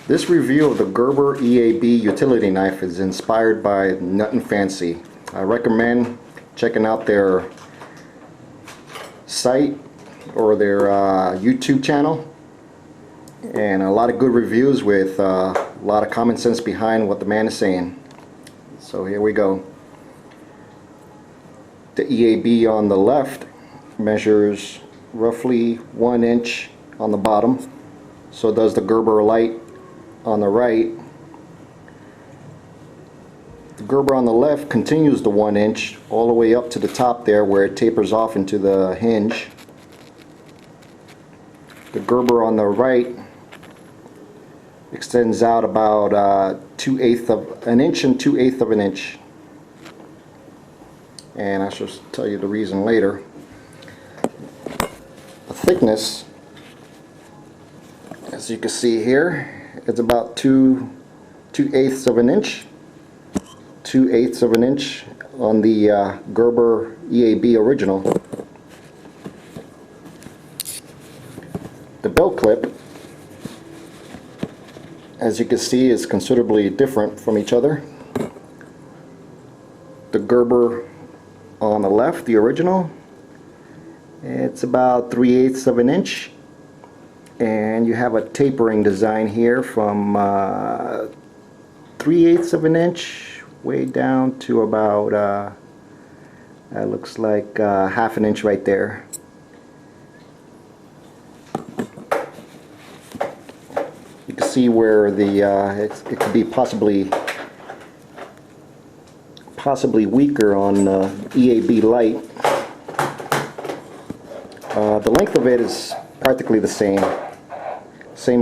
This review of the Gerber EAB utility knife is inspired by Nothing Fancy. I recommend checking out their site or their YouTube channel, and a lot of good reviews with a lot of common sense behind what the man is saying. So here we go. The EAB on the left measures roughly 1 inch on the bottom. So does the Gerber Lite on the right. The Gerber on the left continues the 1 inch all the way up to the top there where it tapers off into the hinge. The Gerber on the right extends out about 2/8 of an inch and 2/8 of an inch. And I shall tell you the reason later. The thickness, as you can see here, it's about 2/8 of an inch. 2/8 of an inch on the Gerber EAB original. The belt clip, as you can see, is considerably different from each other. The Gerber on the left, the original, it's about 3/8 of an inch, and you have a tapering design here from 3/8 of an inch way down to about that looks like half an inch right there. You can see where the it could be possibly weaker on EAB Lite. The length of it is practically the same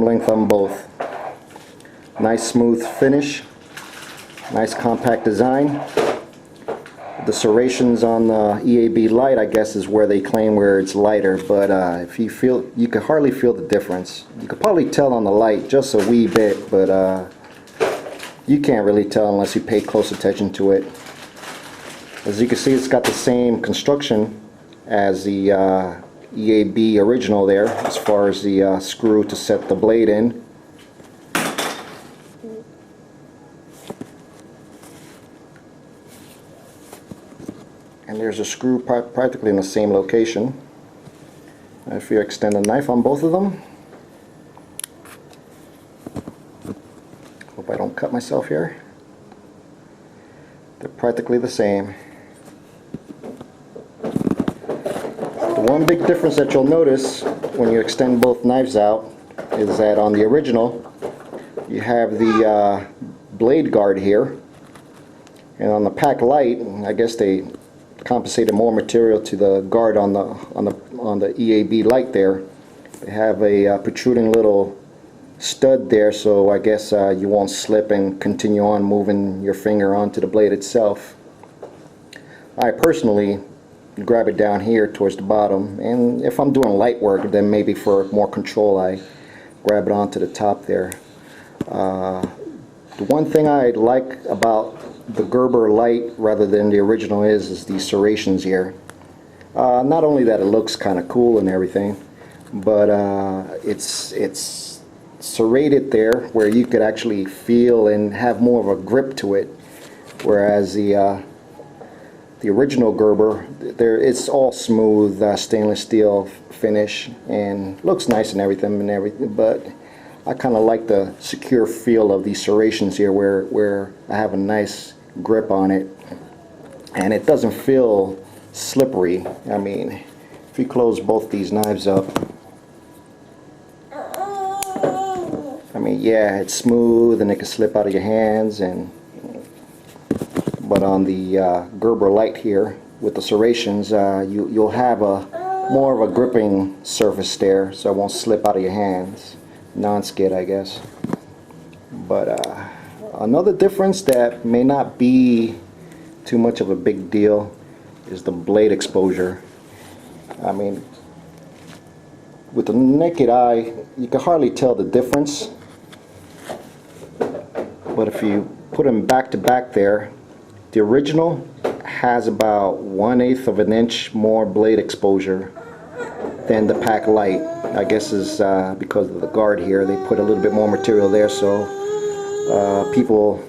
length on both. Nice smooth finish, nice compact design. The serrations on the EAB Lite, I guess, is where they claim where it's lighter, but if you feel, you can hardly feel the difference. You could probably tell on the Lite just a wee bit, but you can't really tell unless you pay close attention to it. As you can see, it's got the same construction as the EAB original there, as far as the screw to set the blade in. And there's a screw practically in the same location. If you extend the knife on both of them, hope I don't cut myself here, they're practically the same. The one big difference that you'll notice when you extend both knives out is that on the original you have the blade guard here, and on the Pack Lite, I guess they compensated more material to the guard on the EAB Lite there. They have a protruding little stud there, so I guess you won't slip and continue on moving your finger onto the blade itself. I personally grab it down here towards the bottom, and if I'm doing light work, then maybe for more control I grab it onto the top there. The one thing I like about the Gerber Lite rather than the original is the serrations here. Not only that it looks kind of cool and everything, but it's serrated there where you could actually feel and have more of a grip to it, whereas the original Gerber, it's all smooth stainless steel finish and looks nice and everything, but I kind of like the secure feel of these serrations here where I have a nice grip on it and it doesn't feel slippery. I mean, if you close both these knives up, I mean, yeah, it's smooth and it can slip out of your hands, but on the Gerber Lite here with the serrations, you'll have more of a gripping surface there, so it won't slip out of your hands. Non-skid, I guess. But another difference that may not be too much of a big deal is the blade exposure. I mean, with the naked eye, you can hardly tell the difference. But if you put them back to back there, the original has about 1/8 of an inch more blade exposure than the Pack Lite. I guess is because of the guard here. They put a little bit more material there, so people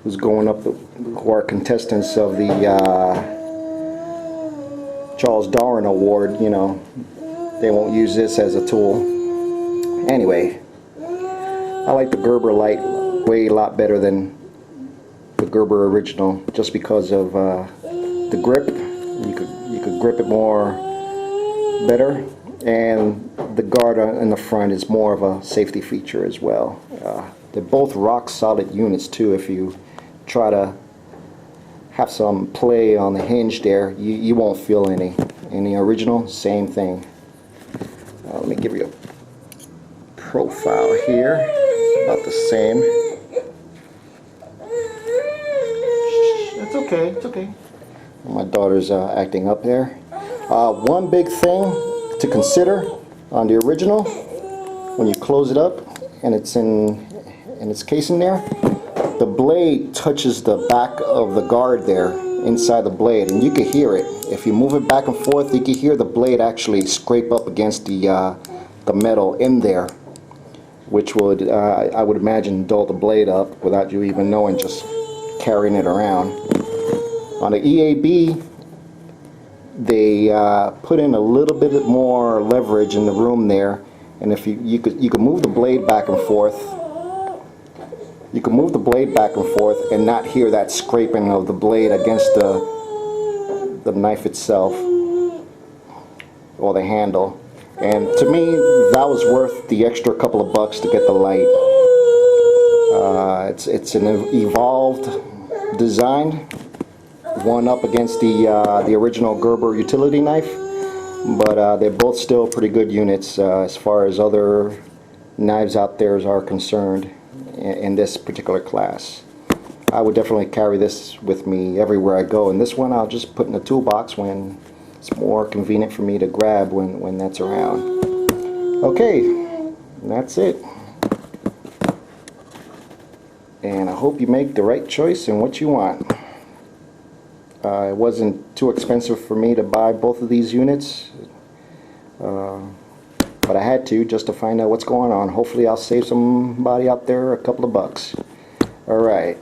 who's going up, who are contestants of the Charles Darwin Award, you know, they won't use this as a tool. Anyway, I like the Gerber Lite way a lot better than the Gerber original, just because of the grip. You could grip it more better, and the guard in the front is more of a safety feature as well. They're both rock solid units too. If you try to have some play on the hinge there, you won't feel any. In the original, same thing. Let me give you a profile here, about the same. It's okay, it's okay. My daughter's acting up there. One big thing to consider on the original, when you close it up and it's in its casing there, the blade touches the back of the guard there, inside the blade, and you can hear it. If you move it back and forth, you can hear the blade actually scrape up against the metal in there, which would, I would imagine, dull the blade up without you even knowing, just carrying it around. On the EAB, they put in a little bit more leverage in the room there, and if you could move the blade back and forth. You can move the blade back and forth and not hear that scraping of the blade against the knife itself or the handle. And to me, that was worth the extra couple of bucks to get the Lite. It's an evolved design, one up against the original Gerber utility knife, but they're both still pretty good units as far as other knives out there are concerned. In this particular class, I would definitely carry this with me everywhere I go, and this one I'll just put in the toolbox when it's more convenient for me to grab when that's around. Okay, that's it, and I hope you make the right choice in what you want. It wasn't too expensive for me to buy both of these units, but I had to, just to find out what's going on. Hopefully I'll save somebody out there a couple of bucks. Alright.